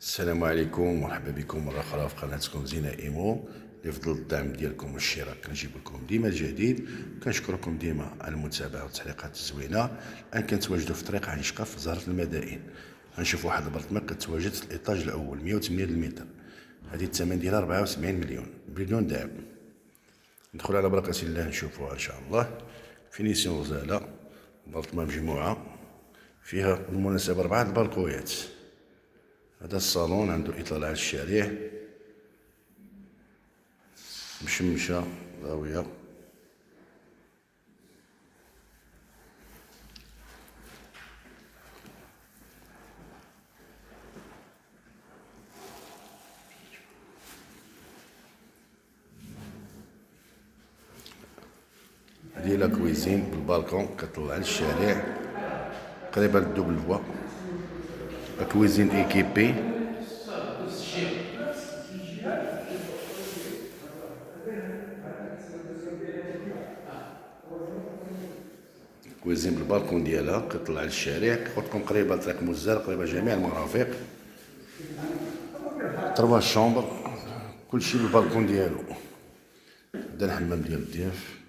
السلام عليكم، مرحبا بكم مرة أخرى في قناتكم زينة إيمو. لفضل الدعم ديالكم والاشتراك كنجيب لكم ديما الجديد. كنشكركم ديما على المتابعة والتعليقات الزوينة. الآن كنتواجدوا في طريق عنشقة في زهرة المدائن. غنشوف واحد البرطمان كتواجد في الإيطاج الأول 108 المتر. هذه الثمن ديالها 74 مليون بدون دعم. ندخل على بركة الله نشوفوها إن شاء الله. فينيسيون غزالة، برطمان مجموعة فيها بالمناسبة 4 البلكويات. هذا الصالون عنده إطلالة على الشارع، مشمشة ضاوية. هذه لا كويزين بالبالكون كطلع على الشارع قريبة للدوبل فوا. لا كويزين ايكيبي، كويزين بالبالكون ديالها كطلع على الشارع، كتكون قريبة لطريق مزار، قريبة جميع المرافق. 3 شومبر، كلشي بالبالكون ديالو. هذا الحمام ديال الضياف،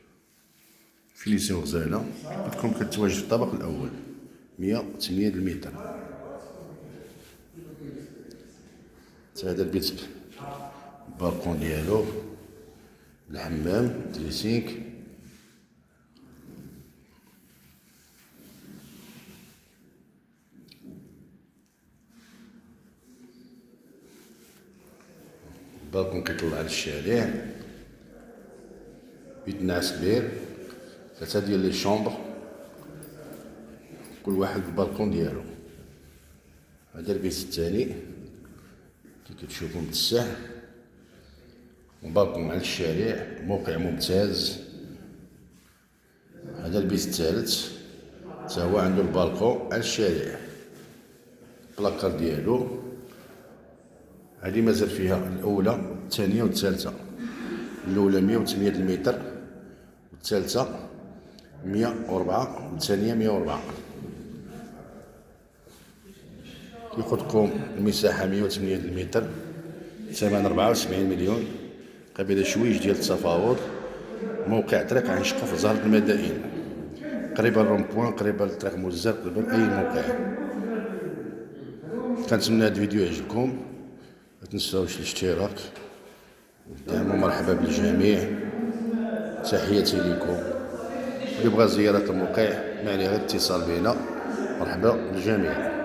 فينيسيون غزالة. كتكون كتواجد في الطابق الأول 108 المتر. هذا البيت البالكون ديالو، الحمام، دريسينغ. البالكون كيطلع على الشارع، بيت ناعس كبير، 3 ديال لي شومبر، كل واحد بالبالكون ديالو. هذا البيت الثاني كي كتشوفو متسع، وبالكون على الشارع، موقع ممتاز. هذا البيت الثالث حتى هو عنده البالكون على الشارع، البلاكار ديالو. هذه مازال فيها الأولى والثانية والثالثة. الأولى 108 المتر، والثالثة 104، والثانية 104. كيخدكم المساحة 108 المتر، ثمن 74 مليون. قبيلة شويج ديال التفاوض. موقع طريق عنشقة في زهرة المدائن، قريبة للرومبوان، قريبة لطريق مزار، قريبة لأي موقع. كنتمنى هاد الفيديو يعجبكم، متنساوش الاشتراك والدعم، ومرحبا بالجميع. تحياتي لكم. اللي بغى زيارة الموقع ما عليه غير الاتصال بنا. مرحبا بالجميع.